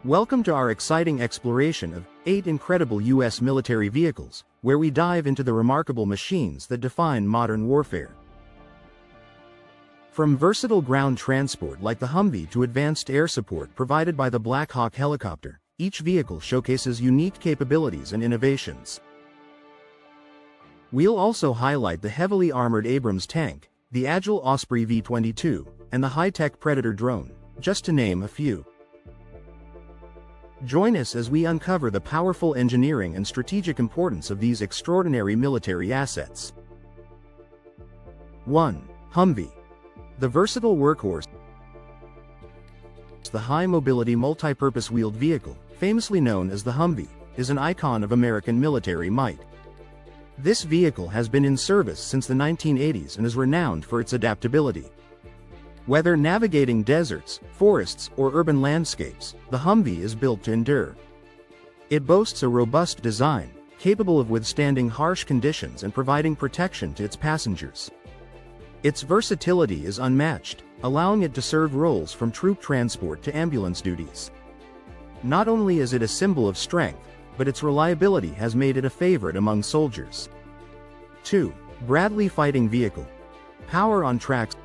Welcome to our exciting exploration of 8 incredible U.S. military vehicles, where we dive into the remarkable machines that define modern warfare. From versatile ground transport like the Humvee to advanced air support provided by the Black Hawk helicopter, each vehicle showcases unique capabilities and innovations. We'll also highlight the heavily armored Abrams tank, the agile Osprey V-22, and the high-tech Predator drone, just to name a few. Join us as we uncover the powerful engineering and strategic importance of these extraordinary military assets. 1. Humvee. The versatile workhorse. The high-mobility multi-purpose wheeled vehicle, famously known as the Humvee, is an icon of American military might. This vehicle has been in service since the 1980s and is renowned for its adaptability. Whether navigating deserts, forests, or urban landscapes, the Humvee is built to endure. It boasts a robust design, capable of withstanding harsh conditions and providing protection to its passengers. Its versatility is unmatched, allowing it to serve roles from troop transport to ambulance duties. Not only is it a symbol of strength, but its reliability has made it a favorite among soldiers. 2. Bradley Fighting Vehicle. Power on tracks.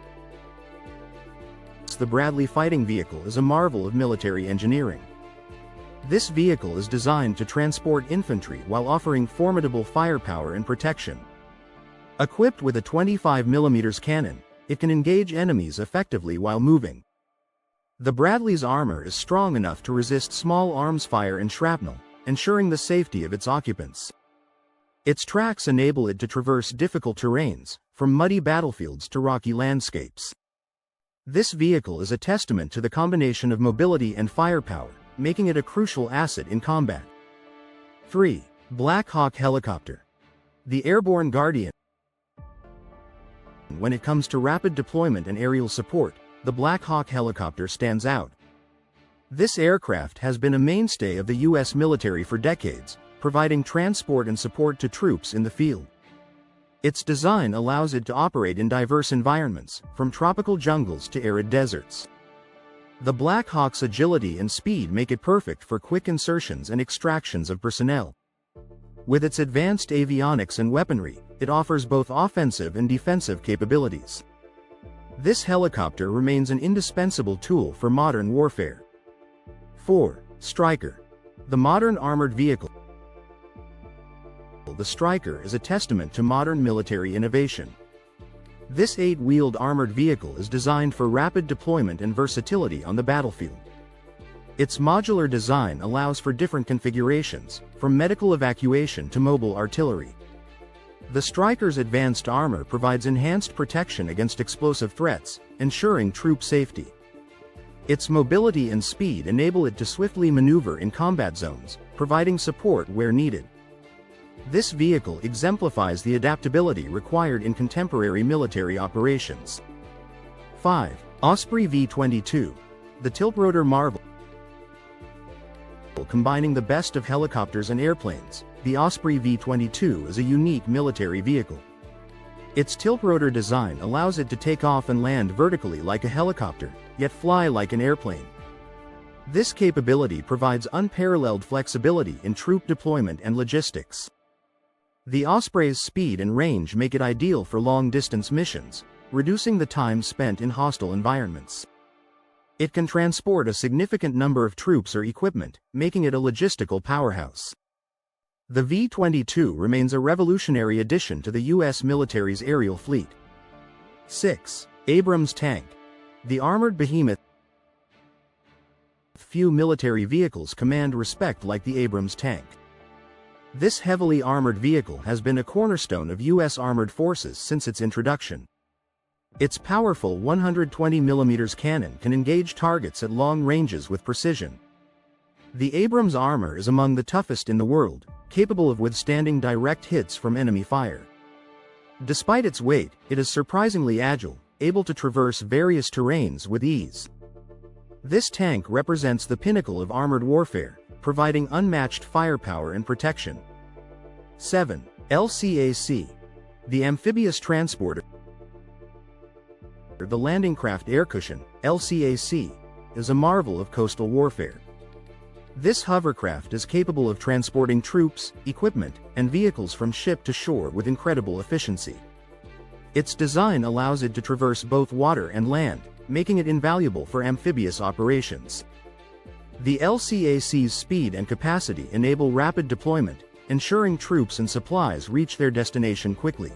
The Bradley Fighting Vehicle is a marvel of military engineering. This vehicle is designed to transport infantry while offering formidable firepower and protection. Equipped with a 25mm cannon, it can engage enemies effectively while moving. The Bradley's armor is strong enough to resist small arms fire and shrapnel, ensuring the safety of its occupants. Its tracks enable it to traverse difficult terrains, from muddy battlefields to rocky landscapes. This vehicle is a testament to the combination of mobility and firepower, making it a crucial asset in combat. 3. Black Hawk Helicopter. The airborne guardian. When it comes to rapid deployment and aerial support, the Black Hawk helicopter stands out. This aircraft has been a mainstay of the U.S. military for decades, providing transport and support to troops in the field. Its design allows it to operate in diverse environments, from tropical jungles to arid deserts. The Black Hawk's agility and speed make it perfect for quick insertions and extractions of personnel. With its advanced avionics and weaponry, it offers both offensive and defensive capabilities. This helicopter remains an indispensable tool for modern warfare. 4. Stryker. The modern armored vehicle. The Stryker is a testament to modern military innovation. This 8-wheeled armored vehicle is designed for rapid deployment and versatility on the battlefield. Its modular design allows for different configurations, from medical evacuation to mobile artillery. The Stryker's advanced armor provides enhanced protection against explosive threats, ensuring troop safety. Its mobility and speed enable it to swiftly maneuver in combat zones, providing support where needed. This vehicle exemplifies the adaptability required in contemporary military operations. 5. Osprey V-22. The tiltrotor marvel. Combining the best of helicopters and airplanes, the Osprey V-22 is a unique military vehicle. Its tiltrotor design allows it to take off and land vertically like a helicopter, yet fly like an airplane. This capability provides unparalleled flexibility in troop deployment and logistics. The Osprey's speed and range make it ideal for long-distance missions, reducing the time spent in hostile environments. It can transport a significant number of troops or equipment, making it a logistical powerhouse. The V-22 remains a revolutionary addition to the U.S. military's aerial fleet. 6. Abrams tank. The armored behemoth. Few military vehicles command respect like the Abrams tank. This heavily armored vehicle has been a cornerstone of U.S. armored forces since its introduction. Its powerful 120mm cannon can engage targets at long ranges with precision. The Abrams armor is among the toughest in the world, capable of withstanding direct hits from enemy fire. Despite its weight, it is surprisingly agile, able to traverse various terrains with ease. This tank represents the pinnacle of armored warfare, providing unmatched firepower and protection. 7. LCAC. The amphibious transporter. The landing craft air cushion, LCAC, is a marvel of coastal warfare. This hovercraft is capable of transporting troops, equipment, and vehicles from ship to shore with incredible efficiency. Its design allows it to traverse both water and land, making it invaluable for amphibious operations. The LCAC's speed and capacity enable rapid deployment, ensuring troops and supplies reach their destination quickly.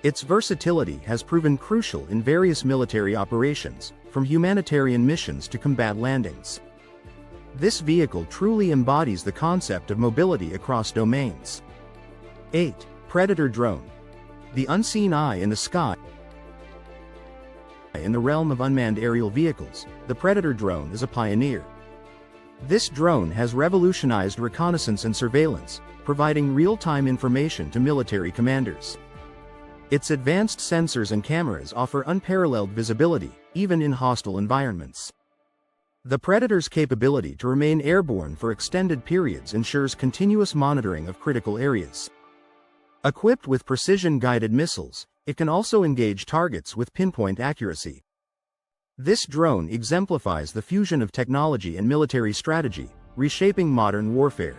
Its versatility has proven crucial in various military operations, from humanitarian missions to combat landings. This vehicle truly embodies the concept of mobility across domains. 8. Predator Drone. The unseen eye in the sky. In the realm of unmanned aerial vehicles, the Predator drone is a pioneer. This drone has revolutionized reconnaissance and surveillance, providing real-time information to military commanders. Its advanced sensors and cameras offer unparalleled visibility, even in hostile environments. The Predator's capability to remain airborne for extended periods ensures continuous monitoring of critical areas. Equipped with precision-guided missiles, it can also engage targets with pinpoint accuracy. This drone exemplifies the fusion of technology and military strategy, reshaping modern warfare.